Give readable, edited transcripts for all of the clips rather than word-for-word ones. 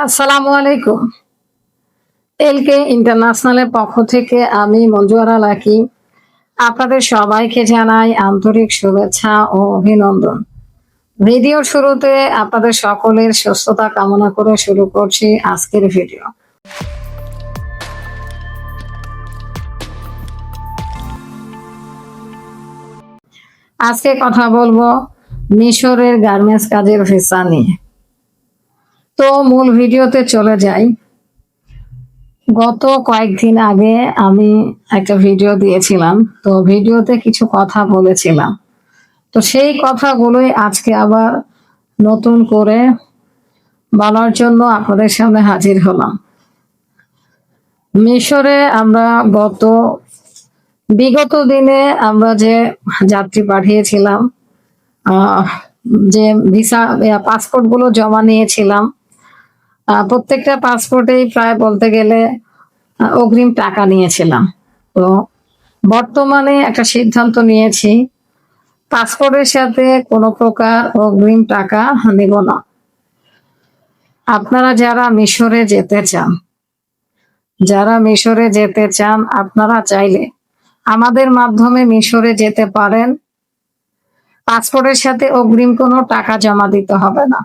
আসসালামু আলাইকুম। এলকে ইন্টারন্যাশনালের পক্ষ থেকে আমি মঞ্জুয়ারা লাকি আপনাদের সবাইকে জানাই আন্তরিক শুভেচ্ছা ও অভিনন্দন। ভিডিওর শুরুতে আপনাদের সকলের সুস্থতা কামনা করে শুরু করছি আজকের ভিডিও। আজকে কথা বলবো মিশরের গার্মেন্টস কাজের ভিসা নিয়ে। তো মূল ভিডিওতে চলে যাই। গত কয়েকদিন আগে আমি একটা ভিডিও দিয়েছিলাম, তো ভিডিওতে কিছু কথা বলেছিলাম, তো সেই কথাগুলোই আজকে আবার নতুন করে বলার জন্য আপনাদের সামনে হাজির হলাম। মিশরে আমরা বিগত দিনে আমরা যে যাত্রী পাঠিয়েছিলাম, যে ভিসা পাসপোর্ট গুলো জমা নিয়েছিলাম, প্রত্যেকটা পাসপোর্টেই প্রায় বলতে গেলে অগ্রিম টাকা নিয়েছিলাম। তো বর্তমানে একটা সিদ্ধান্ত নিয়েছি, পাসপোর্টের সাথে কোনো প্রকার অগ্রিম টাকা নেব না। আপনারা যারা মিশরে যেতে চান আপনারা চাইলে আমাদের মাধ্যমে মিশরে যেতে পারেন। পাসপোর্টের সাথে অগ্রিম কোনো টাকা জমা দিতে হবে না,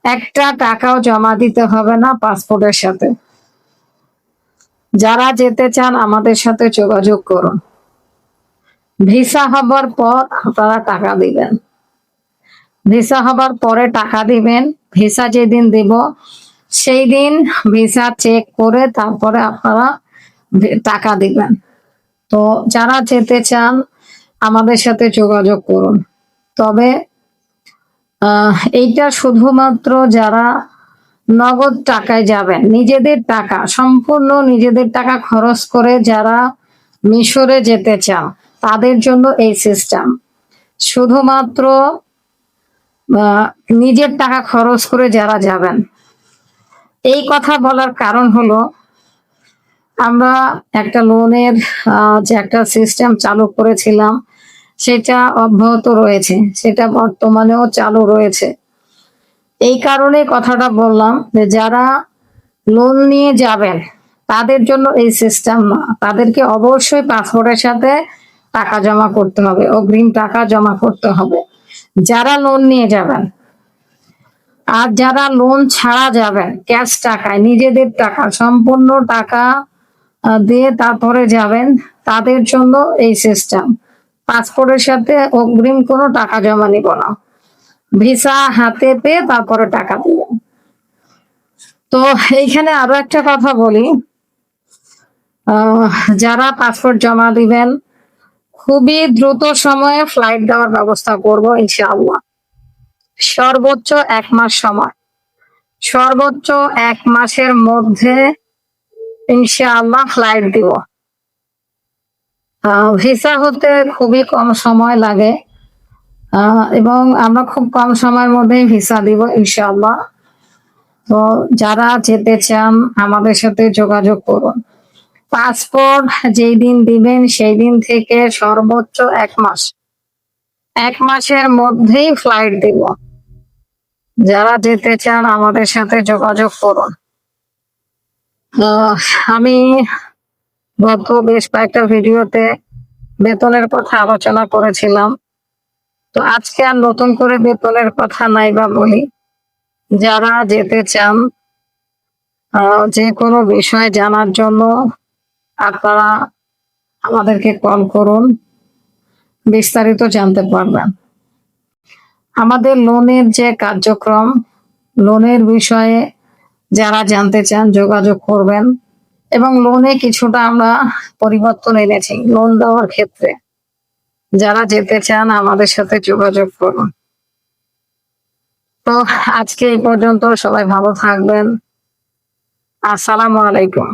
একটা টাকাও জমা দিতে হবে না পাসপোর্টের সাথে। যারা যেতে চান আমাদের সাথে যোগাযোগ করুন। ভিসা হবার পর আপনারা টাকা দিবেন, ভিসা হবার পরে টাকা দিবেন। ভিসা যেদিন দিব সেই দিন ভিসা চেক করে তারপরে আপনারা টাকা দিবেন। তো যারা যেতে চান আমাদের সাথে যোগাযোগ করুন। তবে এইটা শুধুমাত্র যারা নগদ টাকায় যাবেন, নিজেদের টাকা, সম্পূর্ণ নিজেদের টাকা খরচ করে যারা মিশরে যেতে চান তাদের জন্য এই সিস্টেম। শুধুমাত্র নিজের টাকা খরচ করে যারা যাবেন। এই কথা বলার কারণ হলো, আমরা একটা লোনের যে একটা সিস্টেম চালু করেছিলাম সেটা অব্যাহত রয়েছে, সেটা বর্তমানেও চালু রয়েছে। এই কারণে কথাটা বললাম যে যারা লোন নিয়ে যাবেন তাদের জন্য এই সিস্টেম না, তাদেরকে অবশ্যই পাসপোর্টের সাথে টাকা জমা করতে হবে, অগ্রিম টাকা জমা করতে হবে যারা লোন নিয়ে যাবেন। আর যারা লোন ছাড়া যাবেন, ক্যাশ টাকায় নিজেদের টাকা, সম্পূর্ণ টাকা দিয়ে তারপরে যাবেন, তাদের জন্য এই সিস্টেম। পাসপোর্টের সাথে অগ্রিম কোনো টাকা জমা নিব না, ভিসা হাতে পেয়ে তারপরে টাকা দিবেন। তো এইখানে আরো একটা কথা বলি, যারা পাসপোর্ট জমা দিবেন খুবই দ্রুত সময়ে ফ্লাইট দেওয়ার ব্যবস্থা করব ইনশাআল্লাহ। সর্বোচ্চ 1 মাস সময়, সর্বোচ্চ 1 মাসের মধ্যে ইনশাআল্লাহ ফ্লাইট দিব। ভিসা হতে খুবই কম সময় লাগে এবং আমরা খুব কম সময়ের মধ্যেই ভিসা দিব ইনশাআল্লাহ। তো যারা যেতে চান আমাদের সাথে যোগাযোগ করুন। পাসপোর্ট যেই দিন দিবেন সেই দিন থেকে সর্বোচ্চ 1 মাস, 1 মাসের মধ্যেই ফ্লাইট দিব। যারা যেতে চান আমাদের সাথে যোগাযোগ করুন। আমি গত বেশ কয়েকটা ভিডিওতে বেতনের কথা আলোচনা করেছিলাম, তো আজকে আর নতুন করে বেতনের কথা নাই বা বলি। যারা যেতে চান যে কোনো বিষয় জানার জন্য আপনারা আমাদেরকে কল করুন, বিস্তারিত জানতে পারবেন। আমাদের লোনের যে কার্যক্রম, লোনের বিষয়ে যারা জানতে চান যোগাযোগ করবেন। এবং লোনে কিছুটা আমরা পরিবর্তন এনেছি লোন দেওয়ার ক্ষেত্রে। যারা যেতে চান আমাদের সাথে যোগাযোগ করুন। তো আজকে এই পর্যন্ত, সবাই ভালো থাকবেন। আসসালামু আলাইকুম।